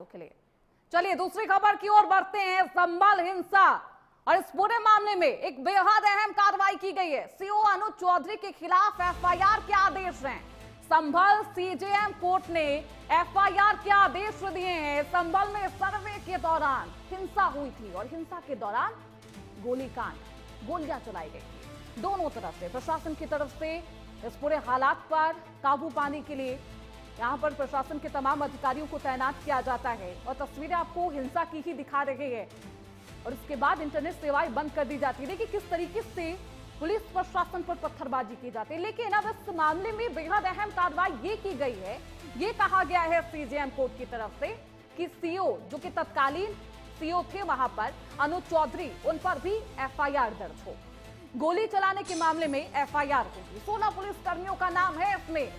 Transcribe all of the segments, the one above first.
के लिए। चलिए दूसरी खबर की ओर बढ़ते हैं। संभल हिंसा और इस पूरे मामले में एक बेहद अहम कार्रवाई की गई है। सीओ अनुज चौधरी के खिलाफ एफआईआर के आदेश हैं। संभल सीजेएम कोर्ट ने एफआईआर के आदेश दिए हैं। संभल में सर्वे के दौरान हिंसा हुई थी और हिंसा के दौरान गोलीकांड, गोलियां चलाई गई थी। दोनों तरफ से, प्रशासन की तरफ से इस पूरे हालात पर काबू पाने के लिए यहां पर प्रशासन के तमाम अधिकारियों को तैनात किया जाता है और तस्वीरें आपको हिंसा की ही दिखा रहे हैं। और इसके बाद इंटरनेट सेवाएं बंद कर दी जाती है। देखिए किस तरीके से पुलिस प्रशासन पर पत्थरबाजी की जाती है। लेकिन अब इस मामले में बेहद अहम कार्रवाई ये की गई है, ये कहा गया है सीजेएम कोर्ट की तरफ से कि सीओ जो कि तत्कालीन सीओ थे वहां पर अनुज चौधरी, उन पर भी एफआईआर दर्ज हो। गोली चलाने के मामले में एफआईआर होगी। 16 पुलिस कर्मियों का नाम है इसमें।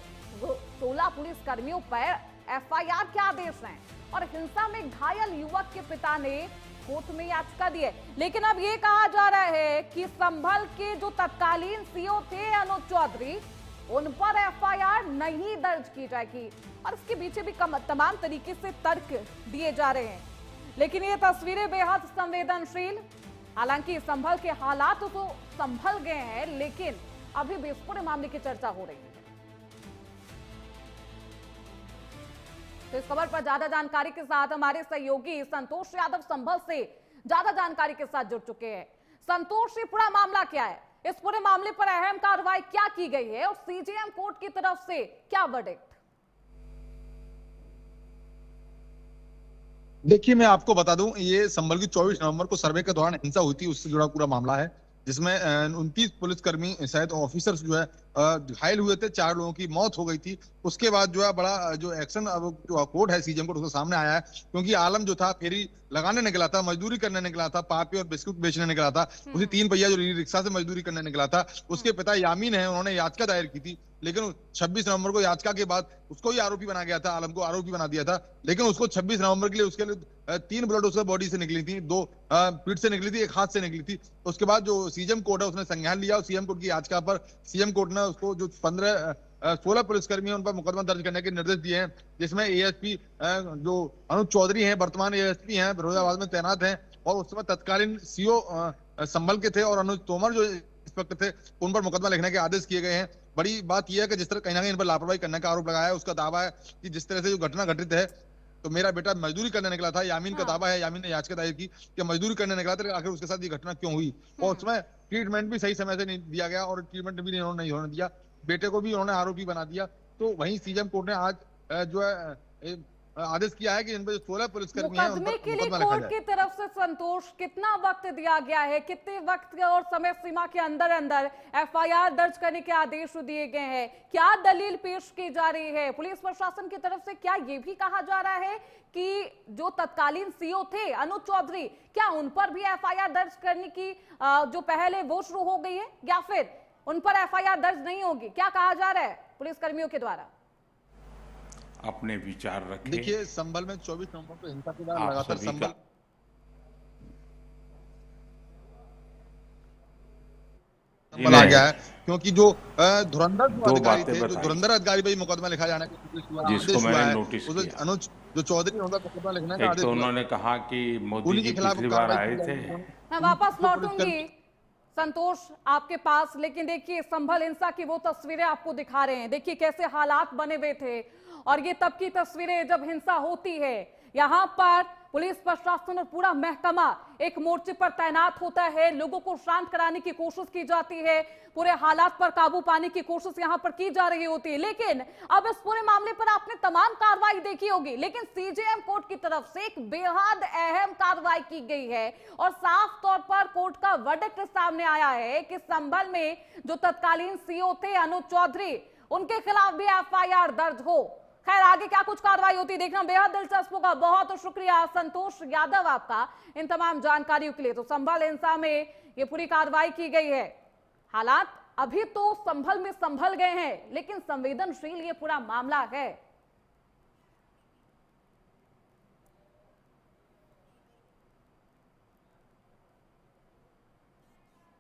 16 पुलिस कर्मियों पर एफआईआर के आदेश हैं और हिंसा में घायल युवक के पिता ने कोर्ट में याचिका दी है। लेकिन अब ये कहा जा रहा है कि संभल के जो तत्कालीन सीओ थे अनुज चौधरी, उन पर एफआईआर नहीं दर्ज की जाएगी और इसके पीछे भी तमाम तरीके से तर्क दिए जा रहे हैं। लेकिन ये तस्वीरें बेहद संवेदनशील, हालांकि संभल के हालात तो संभल गए हैं, लेकिन अभी भी इस पूरे मामले की चर्चा हो रही है। तो इस खबर पर ज्यादा जानकारी के साथ हमारे सहयोगी संतोष यादव संभल से ज्यादा जानकारी के साथ जुड़ चुके हैं। संतोष, ये पूरा मामला क्या है? इस पूरे मामले पर अहम कार्रवाई क्या की गई है और सीजेएम कोर्ट की तरफ से क्या वर्डिक्ट? देखिए, मैं आपको बता दूं, ये संभल की 24 नवंबर को सर्वे के दौरान हिंसा हुई थी, उससे जुड़ा पूरा मामला है, जिसमें 29 पुलिसकर्मी शायद ऑफिसर्स जो है घायल हुए थे। 4 लोगों की मौत हो गई थी। उसके बाद जो है बड़ा जो एक्शन अब जो कोर्ट है सीजेएम कोर्ट उसके सामने आया है, क्योंकि आलम जो था फेरी लगाने निकला था, मजदूरी करने निकला था, पापी और बिस्कुट बेचने निकला था। उसी 3 पहिया जो रिक्शा से मजदूरी करने निकला था, उसके पिता यामीन है, उन्होंने याचिका दायर की थी। लेकिन 26 नवंबर को याचिका के बाद उसको ही आरोपी बना गया था, आलम को आरोपी बना दिया था। लेकिन उसको 26 नवंबर के लिए उसके लिए 3 ब्लड उसके बॉडी से निकली थी, 2 पीठ से निकली थी, 1 हाथ से निकली थी। उसके बाद जो सीजेएम कोर्ट है उसने संज्ञान लिया और सीएम कोर्ट की याचिका पर सीएम कोर्ट ने उसको जो 16 पुलिसकर्मी उन पर मुकदमा दर्ज करने के निर्देश दिए हैं, जिसमें एएसपी जो अनुज चौधरी हैं, वर्तमान एएसपी हैं, फिरोजाबाद में तैनात हैं और उस समय तत्कालीन सीओ संभल के थे, और अनुज तोमर जो इंस्पेक्टर थे, उन पर मुकदमा लिखने के आदेश किए गए हैं। बड़ी बात यह है कि जिस तरह कहीं ना कहीं इन पर लापरवाही करने का आरोप लगाया है, उसका दावा है कि जिस तरह से जो घटना घटित है, तो मेरा बेटा मजदूरी करने निकला था। यामीन का दावा है, यामीन ने याचिका दायर की कि मजदूरी करने निकला था, आखिर उसके साथ ये घटना क्यों हुई, और उसमें ट्रीटमेंट भी सही समय से नहीं दिया गया और ट्रीटमेंट भी नहीं होने दिया, बेटे को भी उन्होंने आरोपी बना दिया। तो वहीं सीजेएम कोर्ट ने आज जो है आदेश किया है कि इन पर 16 पुलिसकर्मी हैं, उन पर मुकदमे के लिए कोर्ट की तरफ से संतोष कितना वक्त दिया गया है? कितने वक्त और समय सीमा के अंदर अंदर एफआईआर दर्ज करने के आदेश दिए गए हैं? क्या दलील पेश की जा रही है? पुलिस प्रशासन की तरफ से क्या ये भी कहा जा रहा है कि जो तत्कालीन सीओ थे अनुज चौधरी, क्या उन पर भी एफआईआर दर्ज करने की जो पहल है वो शुरू हो गई है, या फिर उन पर एफआईआर दर्ज नहीं होगी? क्या कहा जा रहा है पुलिस कर्मियों के द्वारा? अपने विचार रखें। देखिए, संभल में 24 नवंबर को हिंसा के बाद लगातार संभल आ गया है, क्योंकि जो धुरंधर अधिकारी थे, जो धुरंधर अधिकारी पर मुकदमा लिखा जाना जिसको मैंने नोटिस किया, अनुज जो चौधरी उनका मुकदमा लिखने का आदेश। तो उन्होंने कहा कि मोदी जी पिछली बार आए थे। मैं वापस लौटूंगी संतोष आपके पास, लेकिन देखिए संभल हिंसा की वो तस्वीरें आपको दिखा रहे हैं। देखिए कैसे हालात बने हुए थे, और ये तब की तस्वीरें जब हिंसा होती है। यहाँ पर पुलिस प्रशासन और पूरा महकमा एक मोर्चे पर तैनात होता है, लोगों को शांत कराने की कोशिश की जाती है, पूरे हालात पर काबू पाने की कोशिश यहाँ पर की जा रही होती है। लेकिन अब इस पूरे मामले पर आपने तमाम कार्रवाई देखी होगी, लेकिन सीजेएम कोर्ट की तरफ से एक बेहद अहम कार्रवाई की गई है और साफ तौर पर कोर्ट का वर्डिक्ट सामने आया है कि संभल में जो तत्कालीन सीओ थे अनुज चौधरी, उनके खिलाफ भी एफआईआर दर्ज हो। खैर आगे क्या कुछ कार्रवाई होती है देखना बेहद दिलचस्प होगा। बहुत शुक्रिया संतोष यादव आपका इन तमाम जानकारियों के लिए। तो संभल हिंसा में ये पूरी कार्रवाई की गई है। हालात अभी तो संभल में संभल गए हैं, लेकिन संवेदनशील ये पूरा मामला है।